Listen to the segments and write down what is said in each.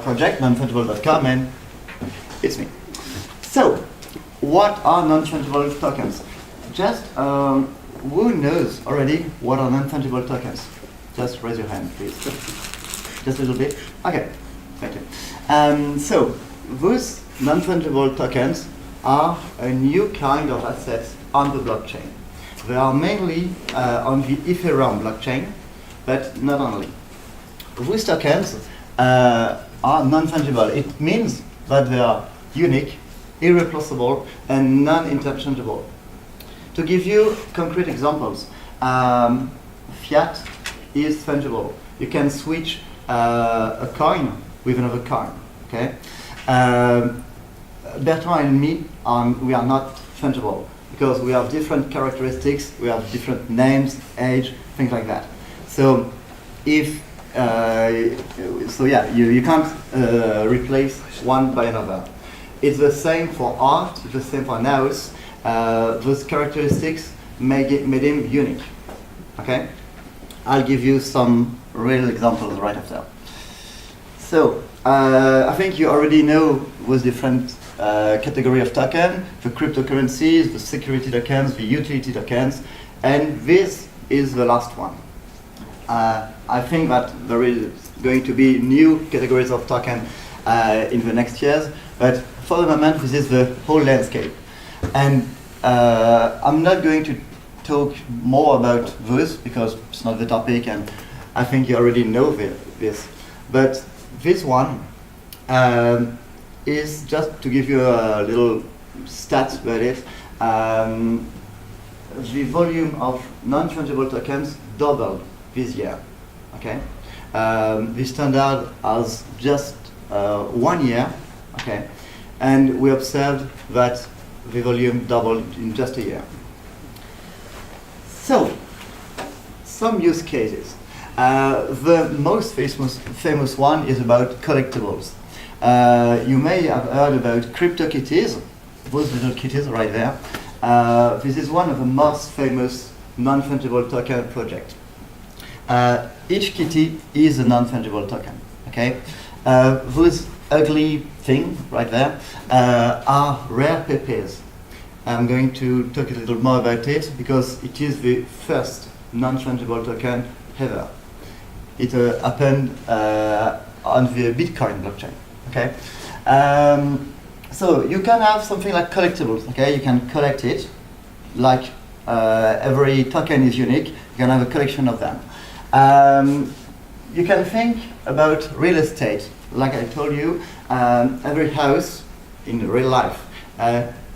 project, nonfungible.com, and it's me. So, what are non-fungible tokens? Just who knows already what are non-fungible tokens? Just raise your hand, please. Just a little bit. Okay, thank you. So, those non-fungible tokens are a new kind of assets on the blockchain. They are mainly on the Ethereum blockchain, but not only. Those tokens are non-fungible. It means that they are unique, irreplaceable, and non-interchangeable. To give you concrete examples, fiat is fungible. You can switch a coin with another coin. Okay. Bertrand and me, we are not fungible because we have different characteristics, we have different names, age, things like that. So, if you can't replace one by another. It's the same for art, it's the same for nows. Those characteristics made him unique. Okay? I'll give you some real examples right after. So, I think you already know those different category of token, the cryptocurrencies, the security tokens, the utility tokens, and this is the last one. I think that there is going to be new categories of token in the next years, but for the moment this is the whole landscape. And I'm not going to talk more about those because it's not the topic and I think you already know this. But this one is just to give you a little stats about it. The volume of non-fungible tokens doubled this year. Okay, this standard has just 1 year. Okay, and we observed that the volume doubled in just a year. So, some use cases. The most famous one is about collectibles. You may have heard about Crypto-kitties, those little kitties right there. This is one of the most famous non-fungible token projects. Each kitty is a non-fungible token. Okay, those ugly things right there are rare PPs. I'm going to talk a little more about it because it is the first non-fungible token ever. It happened on the Bitcoin blockchain. Okay, so you can have something like collectibles. Okay, you can collect it, like every token is unique. You can have a collection of them. You can think about real estate. Like I told you, every house in real life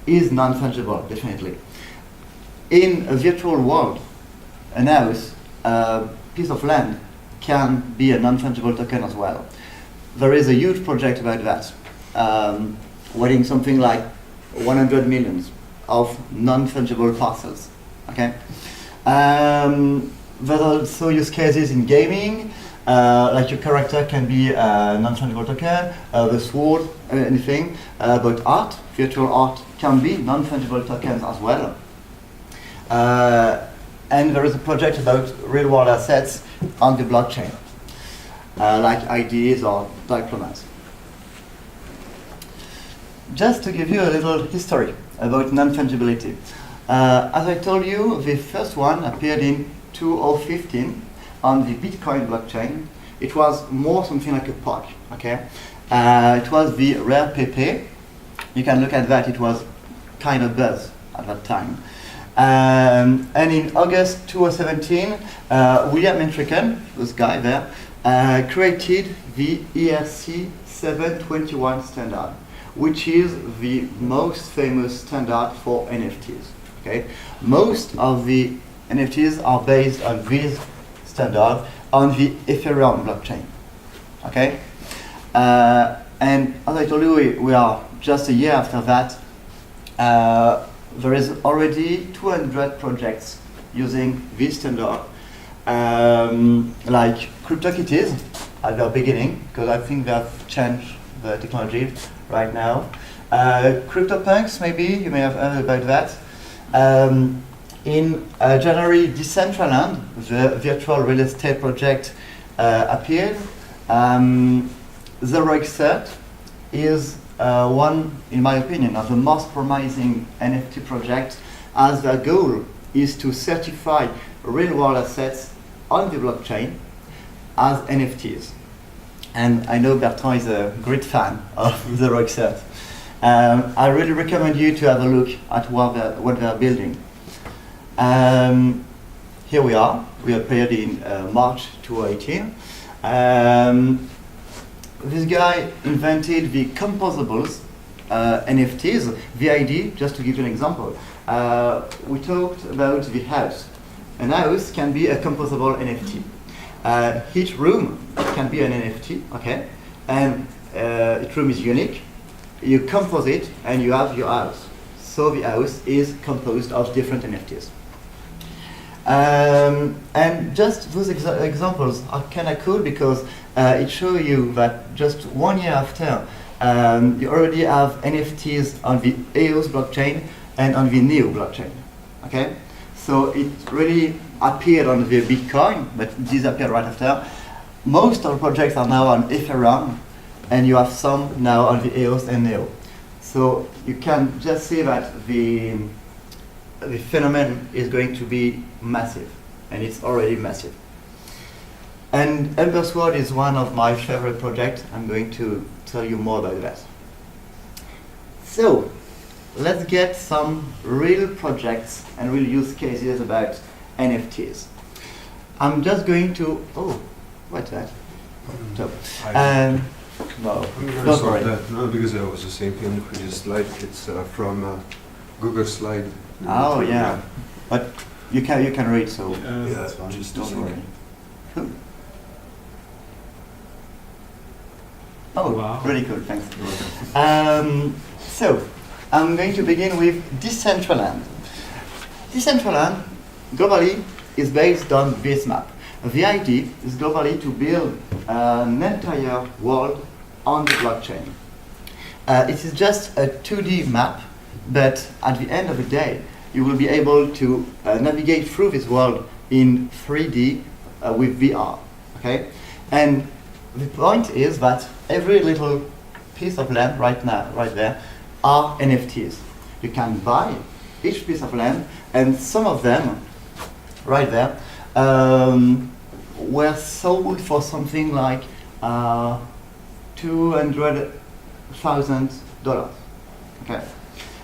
is non-fungible, definitely. In a virtual world, an house, a piece of land, can be a non-fungible token as well. There is a huge project about that, weighing something like 100 millions of non-fungible parcels. Okay. There are also use cases in gaming, like your character can be a non-fungible token, the sword, anything. But art, virtual art, can be non-fungible tokens as well. And there is a project about real-world assets on the blockchain, like IDs or diplomas. Just to give you a little history about non-fungibility. As I told you, the first one appeared in 2015 on the Bitcoin blockchain. It was more something like a POC. Okay, it was the rare PP. You can look at that. It was kind of buzz at that time. And in August 2017, William Entricken, this guy there, created the ERC 721 standard, which is the most famous standard for NFTs. Okay, most of the NFTs are based on this standard on the Ethereum blockchain. Okay, and as I told you, we are just a year after that. There is already 200 projects using this standard, like Crypto-kitties at the beginning, because I think they have changed the technology right now. CryptoPunks, maybe, you may have heard about that. In January, Decentraland, the virtual real estate project, appeared. Zero is one, in my opinion, of the most promising NFT projects, as their goal is to certify real-world assets on the blockchain as NFTs. And I know Bertrand is a great fan of Zero. I really recommend you to have a look at what they're building. Here we are. We appeared in March 2018. This guy invented the composables NFTs. The idea, just to give you an example, we talked about the house. An house can be a composable NFT. Each room can be an NFT, okay? And each room is unique. You compose it and you have your house. So the house is composed of different NFTs. And just those examples are kind of cool because it shows you that just 1 year after, you already have NFTs on the EOS blockchain and on the NEO blockchain. Okay, so it really appeared on the Bitcoin, but disappeared right after. Most of the projects are now on Ethereum, and you have some now on the EOS and NEO. So you can just see that the phenomenon is going to be massive, and it's already massive. And Ember's World is one of my favorite projects. I'm going to tell you more about that. So, let's get some real projects and real use cases about NFTs. I'm just going to, oh, what's that? So, no, don't worry. No, because it was the same thing on the previous slide. It's from Google Slide. Oh yeah, but you can read, so Yeah, that's fine. just Don't a worry. second. Oh, wow. really cool, thanks. So, I'm going to begin with Decentraland. Decentraland, globally, is based on this map. The idea is globally to build an entire world on the blockchain. It is just a 2D map, but at the end of the day, you will be able to navigate through this world in 3D with VR. Okay, and the point is that every little piece of land right there are NFTs. You can buy each piece of land, and some of them right there were sold for something like $200,000. Okay.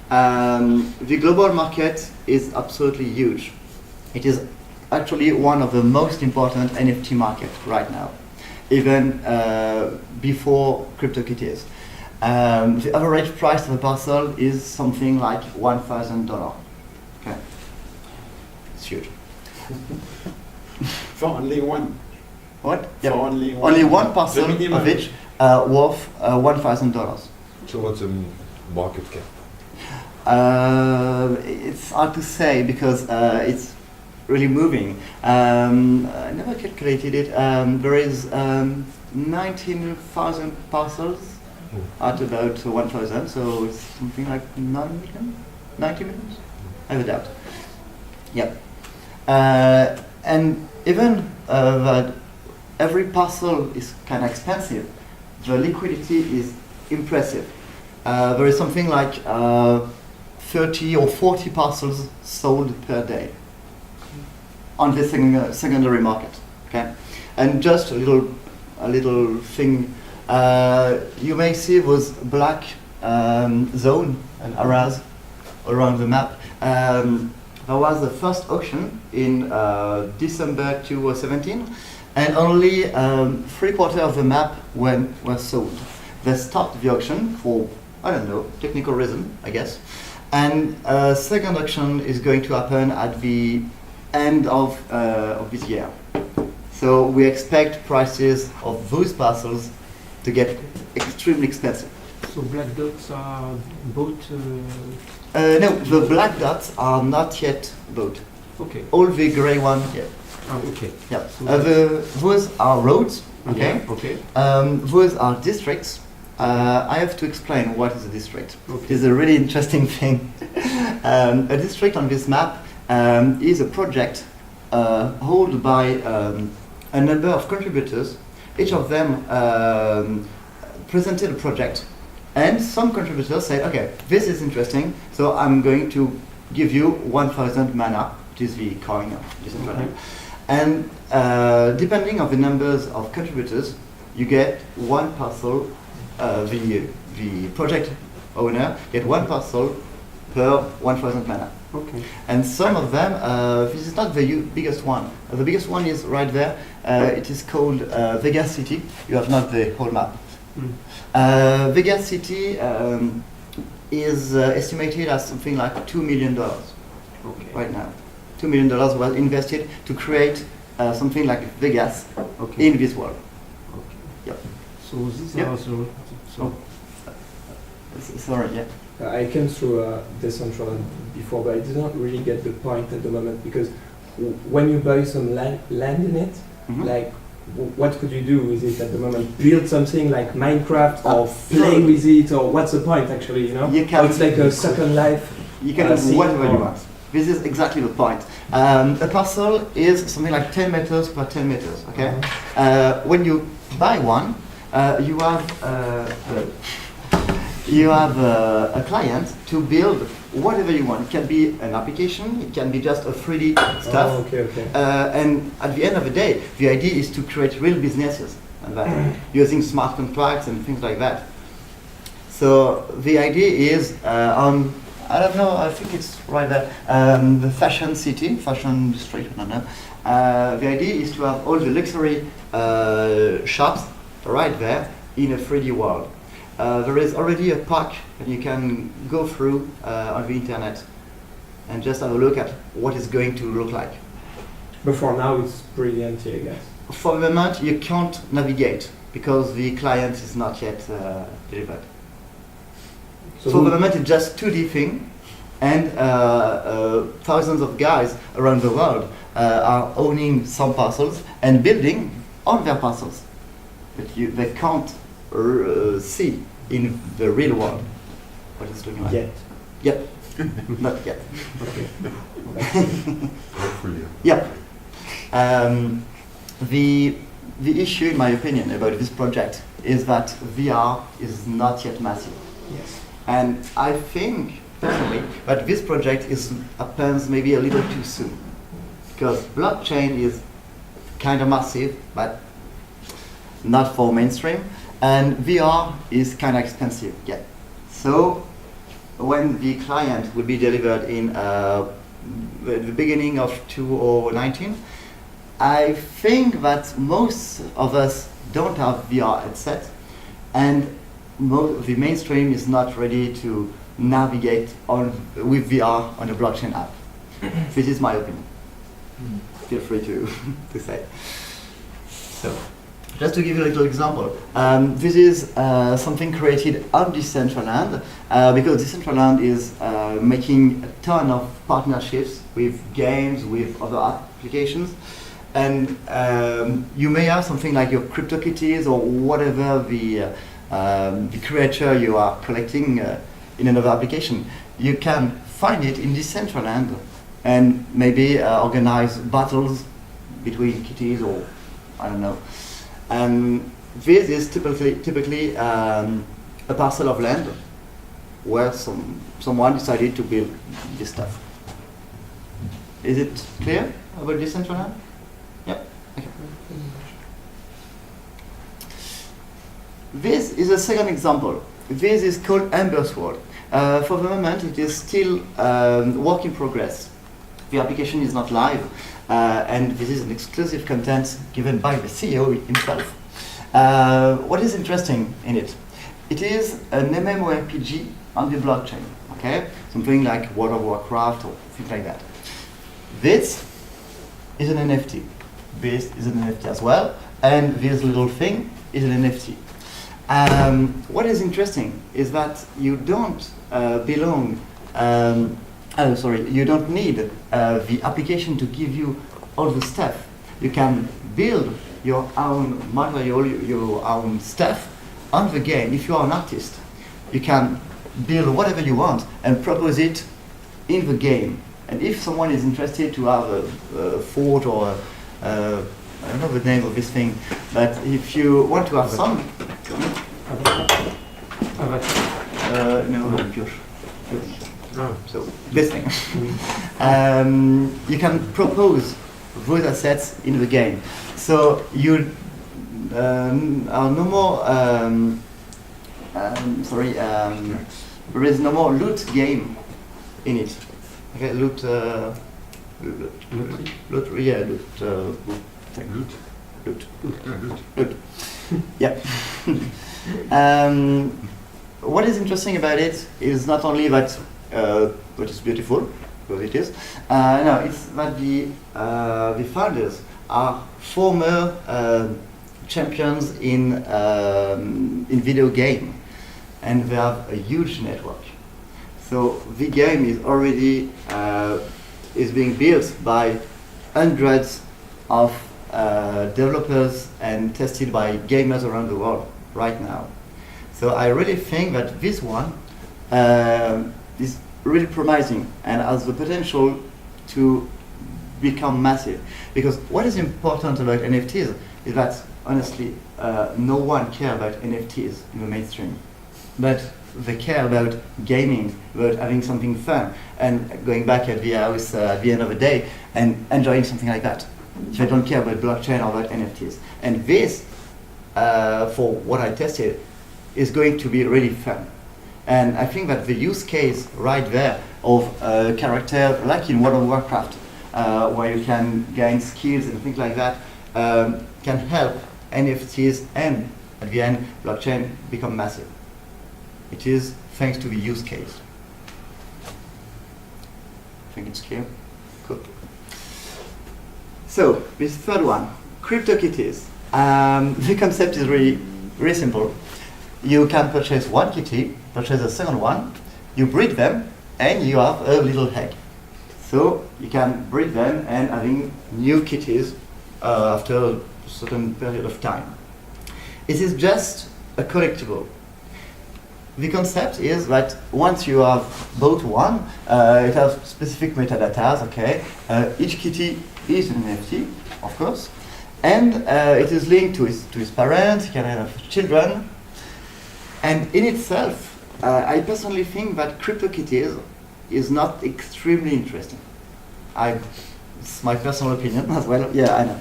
The global market is absolutely huge. It is actually one of the most important NFT markets right now, even before Crypto-kitties. The average price of a parcel is something like $1,000. Okay, it's huge. For only one. What? For only one parcel of each worth $1,000. So what's the market cap? It's hard to say because it's really moving. I never calculated it. There is 19,000 parcels at about 1,000, so it's something like 9 million, 90 million? I have a doubt. Yep. And even that every parcel is kind of expensive, the liquidity is impressive. There is something like 30 or 40 parcels sold per day on the secondary market. Okay, and just a little thing. You may see those black zone and areas around the map. There was the first auction in December 2017, and only 3/4 of the map were sold. They stopped the auction for, I don't know, technical reason, I guess. And second auction is going to happen at the end of this year. So we expect prices of those parcels to get extremely expensive. So black dots are bought? No, the black dots are not yet bought. Okay. All the gray one, yeah. Oh, okay. Yeah. So Those are roads, okay? Yeah, okay. Those are districts. I have to explain what is a district. Okay. It's a really interesting thing. A district on this map is a project held by a number of contributors. Each of them presented a project, and some contributors say, okay, this is interesting, so I'm going to give you 1,000 mana, which is the coin of Decentraland. And depending on the numbers of contributors, you get one parcel, the project owner get one parcel per 1,000 mana. Okay. And some of them, this is not the biggest one. The biggest one is right there. It is called Vegas City. You have not the whole map. Vegas City is estimated as something like $2 million Okay. right now. $2 million was invested to create something like Vegas Okay. in this world. Okay. Yep. So these Yep. are so Sorry, yeah. I came through Decentraland before, but I didn't really get the point at the moment because when you buy some land in it, Mhm. like what could you do with it at the moment? Build something like Minecraft or Sure. play with it, or what's the point actually? You know, You can- or it's like a second life. You can do scene whatever you or- want. This is exactly the point. A parcel is something like 10 meters per 10 meters, okay? When you buy one, you have a client to build whatever you want. It can be an application, it can be just a 3D stuff. Oh, okay, okay. And at the end of the day, the idea is to create real businesses and that, using smart contracts and things like that. So the idea is I don't know, I think it's right there, the fashion city, fashion district, I don't know. The idea is to have all the luxury shops right there in a 3D world. There is already a park that you can go through on the internet and just have a look at what it's going to look like. But for now, it's pretty empty, I guess. For the moment, you can't navigate because the client is not yet delivered. So For the moment, it's just 2D thing, and thousands of guys around the world are owning some parcels and building on their parcels, but they can't see in the real world what it's looking like. Yet. Yep, not yet. Okay. Hopefully. Yep. The issue, in my opinion, about this project is that VR is not yet massive. Yes. And I think, personally, that this project happens maybe a little too soon. Because blockchain is kind of massive, but not for mainstream. And VR is kind of expensive, yeah. So, when the client will be delivered in the beginning of 2019, I think that most of us don't have VR headset, and the mainstream is not ready to navigate with VR on a blockchain app. This is my opinion. Feel free to say. So, just to give you a little example, this is something created on Decentraland because Decentraland is making a ton of partnerships with games, with other applications. And you may have something like your Crypto-kitties or whatever the creature you are collecting in another application. You can find it in Decentraland and maybe organize battles between kitties or I don't know. And this is typically a parcel of land where someone decided to build this stuff. Is it clear about Decentraland? Yep. Okay. This is a second example. This is called Amber's World. For the moment, it is still work in progress. The application is not live, and this is an exclusive content given by the CEO himself. What is interesting in it? It is an MMORPG on the blockchain, okay? Something like World of Warcraft or things like that. This is an NFT. This is an NFT as well, and this little thing is an NFT. What is interesting is that you don't you don't need the application to give you all the stuff. You can build your own material, your own stuff on the game. If you are an artist, you can build whatever you want and propose it in the game. And if someone is interested to have a fort or I don't know the name of this thing, but if you want to have some, Avatar. No, pure. Ah, So this thing. You can propose those assets in the game. So you are no more. There is no more loot game in it. Okay, loot. Yeah, loot. loot. Loot. Yeah, loot. Yeah. What is interesting about it is not only that what is beautiful, because it is. No, it's that the founders are former champions in video game, and they have a huge network. So the game is already is being built by hundreds of developers and tested by gamers around the world right now. So I really think that this one is really promising and has the potential to become massive. Because what is important about NFTs is that honestly no one cares about NFTs in the mainstream, but they care about gaming, about having something fun and going back at the house at the end of the day and enjoying something like that. They don't care about blockchain or about NFTs. And this, for what I tested, is going to be really fun. And I think that the use case right there of a character, like in World of Warcraft, where you can gain skills and things like that, can help NFTs and, at the end, blockchain become massive. It is thanks to the use case. I think it's clear. Cool. So, this third one, Crypto-kitties. The concept is really simple. You can purchase one kitty, purchase a second one, you breed them, and you have a little egg. So you can breed them and having new kitties after a certain period of time. It is just a collectible. The concept is that once you have bought one, it has specific metadata, okay? Each kitty is an NFT, of course, and it is linked to his parents, he can have children. And in itself, I personally think that Crypto-kitties is not extremely interesting. It's my personal opinion as well. Yeah, I know.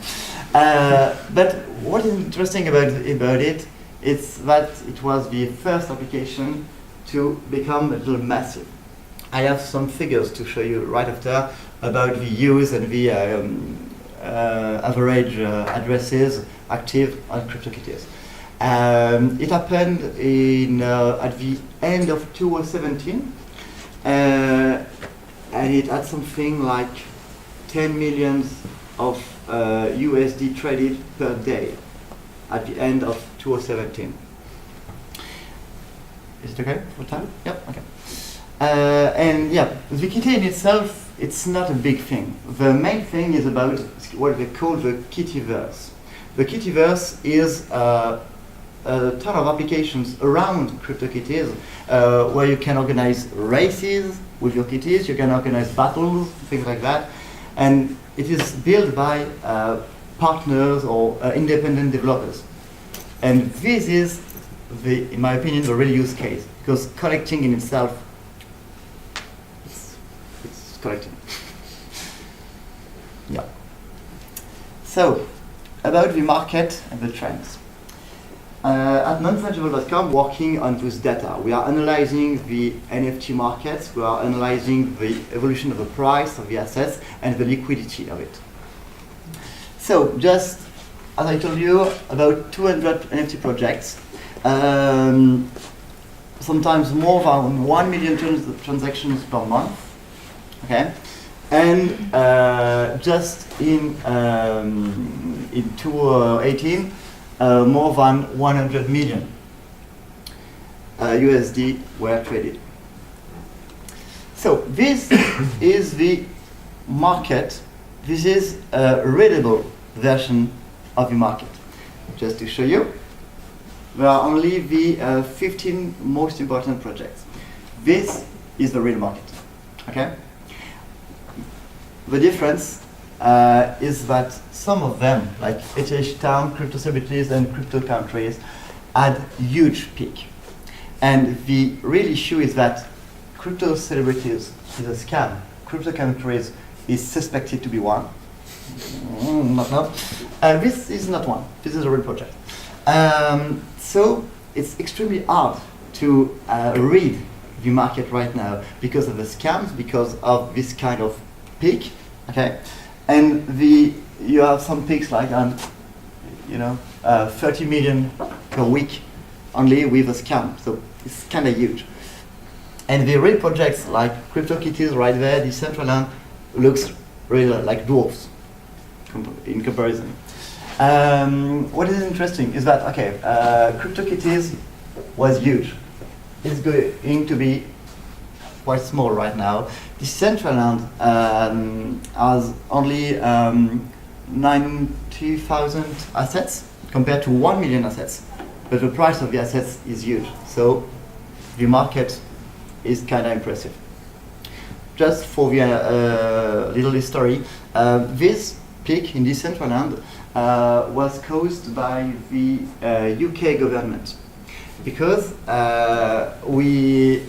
But what is interesting about it is that it was the first application to become a little massive. I have some figures to show you right after about the use and the average addresses active on Crypto-kitties. It happened at the end of 2017, and it had something like 10 million of USD traded per day at the end of 2017. Is it okay for time? Yep, okay. And yeah, the kitty in itself, it's not a big thing. The main thing is about what they call the kittyverse. The kittyverse is a ton of applications around Crypto-kitties where you can organize races with your kitties, you can organize battles, things like that. And it is built by partners or independent developers. And this is, in my opinion, the real use case, because collecting in itself, it's collecting. Yeah. So, about the market and the trends. At non-fungible.com, working on this data, we are analyzing the NFT markets, we are analyzing the evolution of the price of the assets and the liquidity of it. So, just as I told you, about 200 NFT projects, sometimes more than 1 million transactions per month, okay? And just in 2018, more than 100 million USD were traded. So this is the market. This is a readable version of the market. Just to show you, there are only the 15 most important projects. This is the real market. Okay. The difference is that some of them, like ETH Town, Crypto Celebrities, and Crypto Countries, had huge peak. And the real issue is that crypto celebrities is a scam. Cryptocurrencies is suspected to be one. No. This is not one. This is a real project. So it's extremely hard to read the market right now because of the scams, because of this kind of peak. Okay, and you have some peaks like 30 million per week only with a scam. So it's kind of huge. And the real projects like Crypto-kitties right there, Decentraland, looks really like dwarfs in comparison. What is interesting is that, Crypto-kitties was huge. It's going to be quite small right now. Decentraland has only 90,000 assets compared to 1 million assets. But the price of the assets is huge. So the market is kind of impressive. Just for the little history, this peak in Decentraland was caused by the UK government because we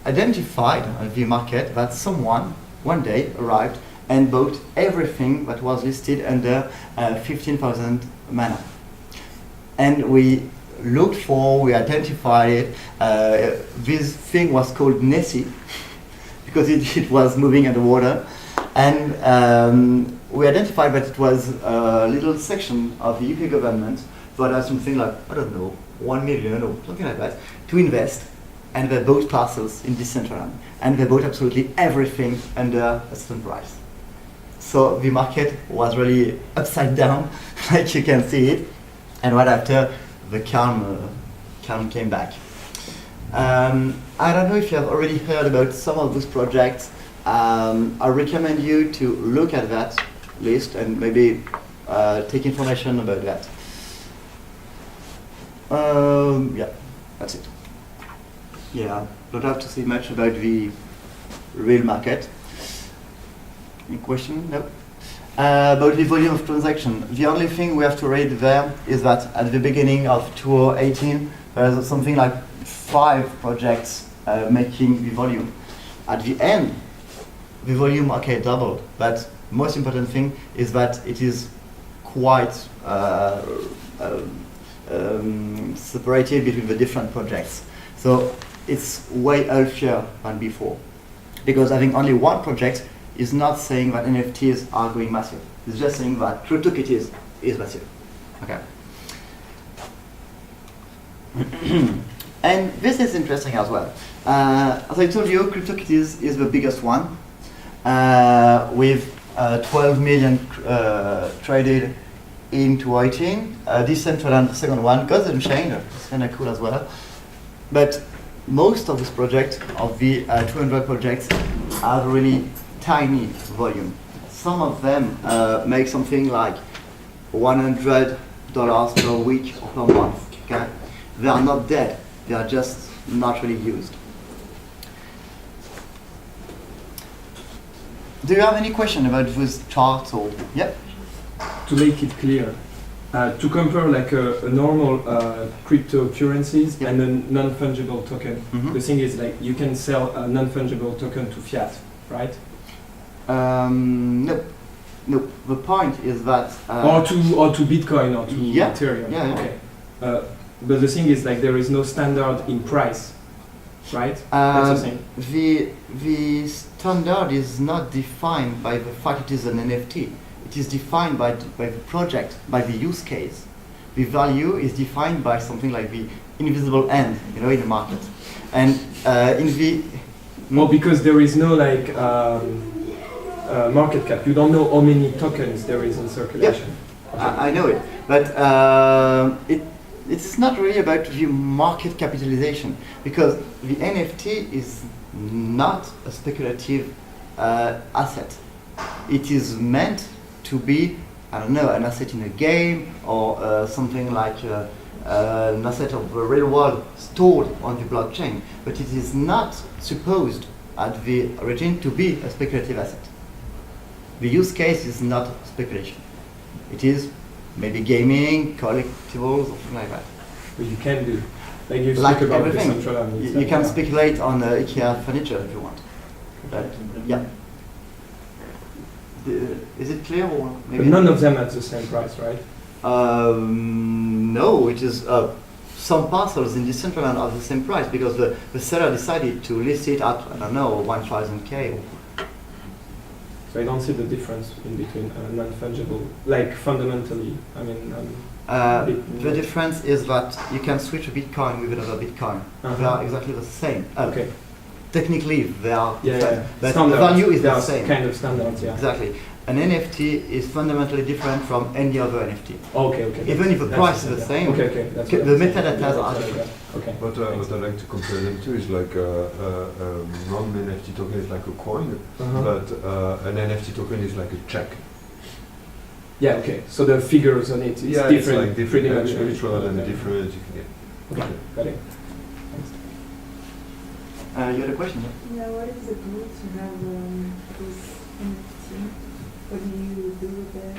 identified on the market that someone one day arrived and bought everything that was listed under 15,000 mana. And we we identified it. This thing was called Nessie because it was moving underwater. And we identified that it was a little section of the UK government that had something like, 1 million or something like that, to invest. And they bought parcels in Decentraland. And they bought absolutely everything under a certain price. So the market was really upside down, like you can see it. And right after, the calm came back. I don't know if you have already heard about some of those projects. I recommend you to look at that list and maybe take information about that. Yeah, that's it. Yeah, don't have to say much about the real market. Any question? No? About the volume of transaction, the only thing we have to read there is that at the beginning of 2018, there's something like 5 projects making the volume. At the end, the volume, doubled, but most important thing is that it is quite separated between the different projects. So it's way healthier than before. Because having only one project is not saying that NFTs are going massive. It's just saying that Crypto-kitties is massive. Okay. And this is interesting as well. As I told you, Crypto-kitties is the biggest one, with 12 million traded in 2018. Decentraland, the second one, Gauthier Zuppinger, it's kind of cool as well. But most of this project, of the 200 projects, have really tiny volume. Some of them make something like $100 per week or per month. Okay? They are not dead, they are just not really used. Do you have any question about this chart or? Yep. To make it clear, to compare like a normal cryptocurrencies and a non-fungible token, the thing is like you can sell a non-fungible token to fiat, right? No. The point is that or to Bitcoin or to Ethereum. Yeah. Okay. But the thing is like there is no standard in price, right? That's the thing. The standard is not defined by the fact it is an NFT. It is defined by the project, by the use case. The value is defined by something like the invisible end, in the market. And in the because there is no like market cap. You don't know how many tokens there is in circulation. Yeah, I know it, but it's not really about the market capitalization because the NFT is not a speculative asset. It is meant to be, an asset in a game or something like an asset of the real world stored on the blockchain, but it is not supposed at the origin to be a speculative asset. The use case is not speculation. It is maybe gaming, collectibles, or something like that. But you can do. Like you Like speak about everything. Decentraland. You can speculate on IKEA furniture if you want. But, yeah. Is it clear or maybe? But none of them at the same price, right? No, it is some parcels in Decentraland are the same price because the seller decided to list it at, I don't know, 1,000K. So I don't see the difference in between non-fungible, like fundamentally. I mean, the difference is that you can switch a Bitcoin with another Bitcoin. They are exactly the same. okay. Technically, they are different, Yeah. but Standard. the value is They the are same. kind of standard, yeah. Exactly. An NFT is fundamentally different from any other NFT. Okay. Even if the price is the same, Okay. That's what the I'm saying. metadata Yeah, are that's different. Okay. What I like to compare them to is like a non-NFT token is like a coin, but an NFT token is like a check. Yeah, okay. So the figures on it is different, it's like different, pretty much. each one and Okay. different. You can get. Okay, got it. You had a question? Yeah, what is the goal to have this NFT? What do you do with it?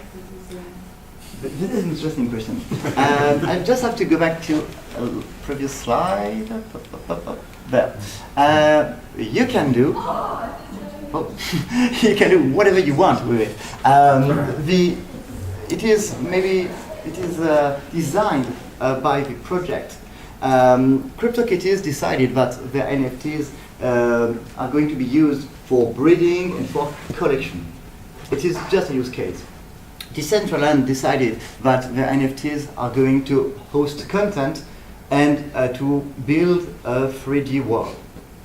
This is an interesting question. I just have to go back to a previous slide. There. You can do. You can do whatever you want with it. It is designed by the project. Crypto-kitties decided that their NFTs are going to be used for breeding and for collection. It is just a use case. Decentraland decided that their NFTs are going to host content and to build a 3D world,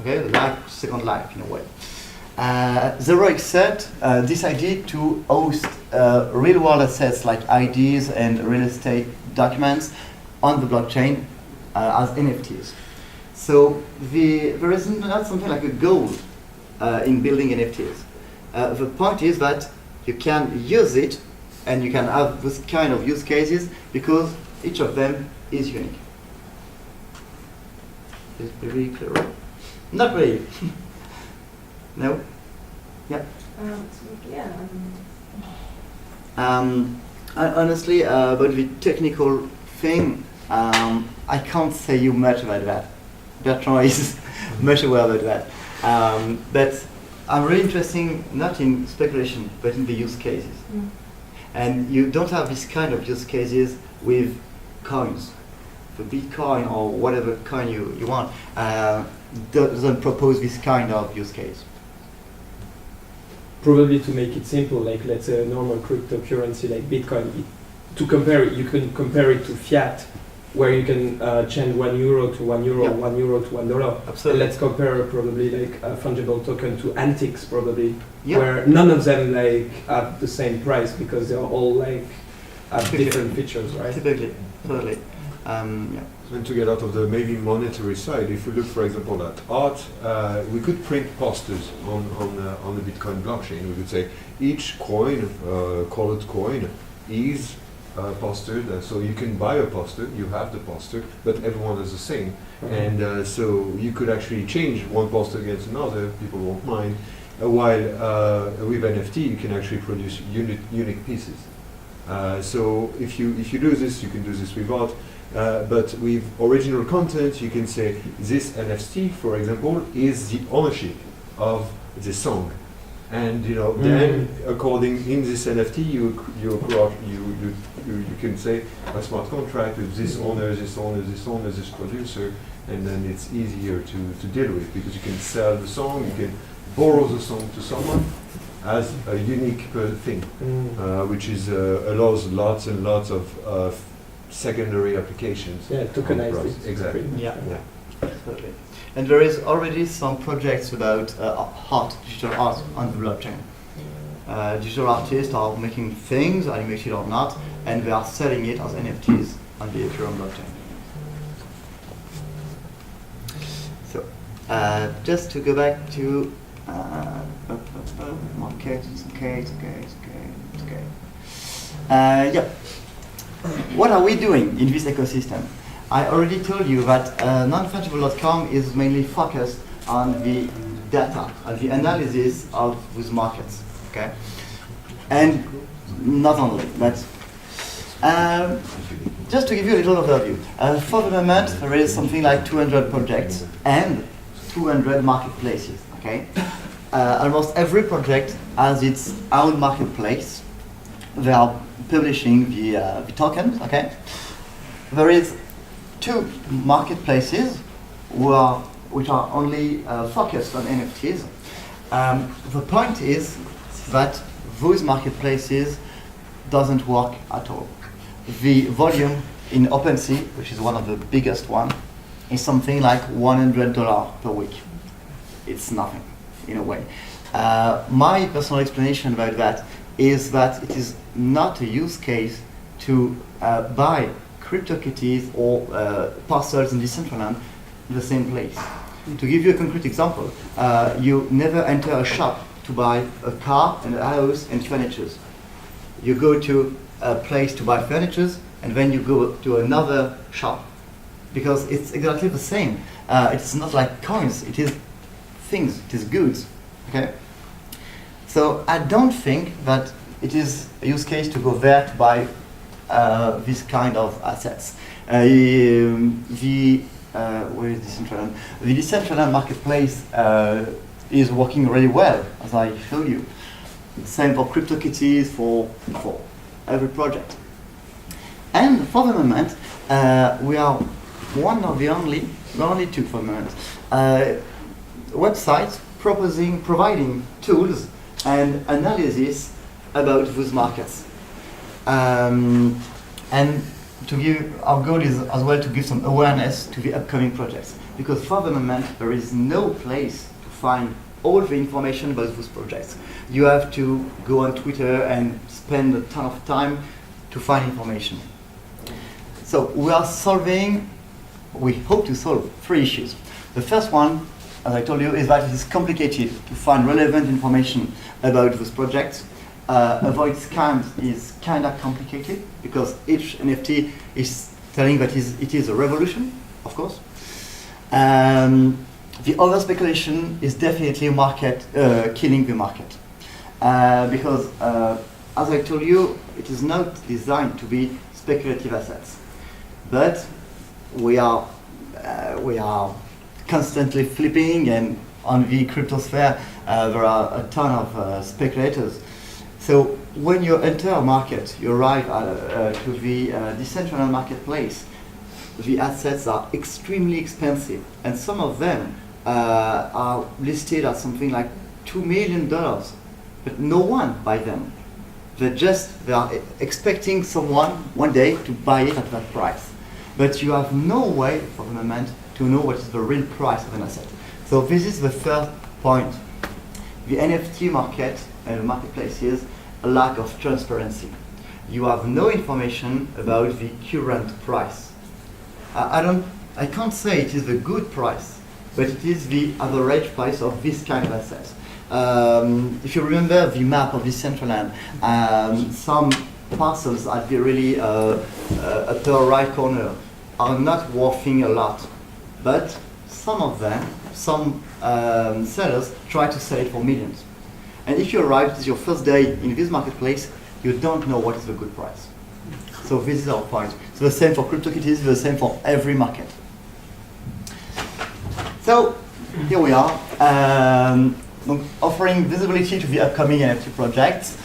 okay, like Second Life in a way. Zero Except decided to host real world assets like IDs and real estate documents on the blockchain as NFTs. So there is not something like a goal in building NFTs. The point is that you can use it and you can have this kind of use cases because each of them is unique. Is it very clear? Not really. No? Yeah. Yeah. Honestly, about the technical thing, I can't say you much about that. Bertrand is much aware about that. But I'm really interested not in speculation, but in the use cases. And you don't have this kind of use cases with coins. The Bitcoin or whatever coin you want doesn't propose this kind of use case. Probably to make it simple, like let's say a normal cryptocurrency like Bitcoin, to compare it, you can compare it to fiat, where you can change €1 to €1, Yeah. €1 to $1. Absolutely. And let's compare probably like a fungible token to antiques probably, Yeah. where none of them like have the same price because they're all like have different features, right? Typically, totally. Yeah. And to get out of the maybe monetary side, if we look, for example, at art, we could print posters on the Bitcoin blockchain. We could say each coin, colored coin, is postered. So you can buy a poster, you have the poster, but everyone is the same. And so you could actually change one poster against another. People won't mind. While with NFT, you can actually produce unique pieces. So if you do this, you can do this with art. But with original content, you can say this NFT, for example, is the ownership of the song, and then according in this NFT, you can say a smart contract with this owner, this producer, and then it's easier to deal with because you can sell the song, you can borrow the song to someone as a unique thing, which is allows lots and lots of secondary applications. Yeah, tokenized it. Exactly. Yeah. Absolutely. And there is already some projects about digital art on the blockchain. Digital artists are making things, animated or not, and they are selling it as NFTs on the Ethereum blockchain. So, just to go back to okay. Yeah. What are we doing in this ecosystem? I already told you that non-fungible.com is mainly focused on the data, on the analysis of those markets. Okay, and not only, but Just to give you a little overview, for the moment there is something like 200 projects and 200 marketplaces. Okay, almost every project has its own marketplace. They are publishing the tokens. Okay, there is 2 marketplaces which are only focused on NFTs. The point is that those marketplaces doesn't work at all. The volume in OpenSea, which is one of the biggest one, is something like $100 per week. It's nothing, in a way. My personal explanation about that is that it is not a use case to buy Crypto-kitties or parcels in Decentraland in the same place. To give you a concrete example, you never enter a shop to buy a car and a house and furniture. You go to a place to buy furniture and then you go to another shop because it's exactly the same. It's not like coins, it is things, it is goods. Okay? So I don't think that it is a use case to go there to buy this kind of assets. Where is Decentraland? The Decentraland marketplace is working really well, as I showed you. Same for Crypto-kitties, for every project. And for the moment, we are one of the only 2 for the moment, websites providing tools and analysis about those markets. And our goal is as well to give some awareness to the upcoming projects, because for the moment there is no place to find all the information about those projects. You have to go on Twitter and spend a ton of time to find information. So we hope to solve 3 issues. The first one, as I told you, is that it is complicated to find relevant information about those projects. Avoid scams is kind of complicated because each NFT is telling that it is a revolution, of course. The other speculation is definitely killing the market. Because, as I told you, it is not designed to be speculative assets. But we are constantly flipping, and on the cryptosphere there are a ton of speculators. So when you enter a market, you arrive to the Decentraland marketplace, the assets are extremely expensive, and some of them are listed at something like $2 million, but no one buys them. They are expecting someone one day to buy it at that price. But you have no way for the moment to know what is the real price of an asset. So this is the third point. The NFT market and marketplaces, a lack of transparency. You have no information about the current price. I can't say it is a good price, but it is the average price of this kind of assets. If you remember the map of Decentraland, some parcels at the really upper right corner are not worth a lot, but some sellers try to sell it for millions. And if you arrive, it is your first day in this marketplace, you don't know what is the good price. So this is our point. It's the same for Crypto-kitties, the same for every market. So here we are, offering visibility to the upcoming NFT projects,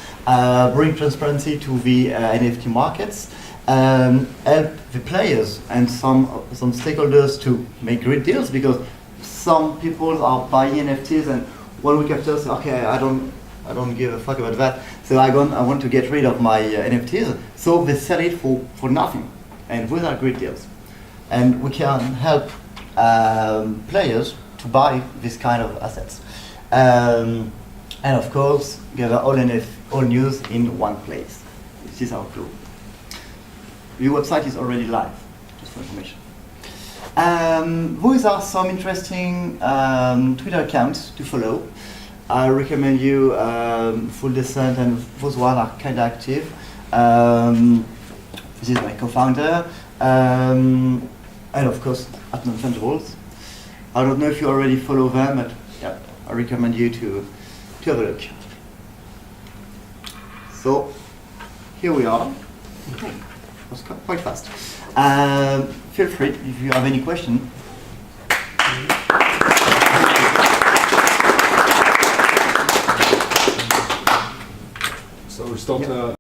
bring transparency to the NFT markets, help the players and some stakeholders to make great deals, because some people are buying NFTs and 1 week after say, okay, I don't give a fuck about that, so I want to get rid of my NFTs, so they sell it for nothing, and those are great deals. And we can help players to buy this kind of assets. And of course, gather all news in one place. This is our goal. The website is already live, just for information. Those are some interesting Twitter accounts to follow. I recommend you Full Descent, and those ones are kind of active. This is my co-founder. And of course, at Non-fungibles. I don't know if you already follow them, but yeah, I recommend you to have a look. So, here we are. was quite fast. Feel free if you have any question. So we start.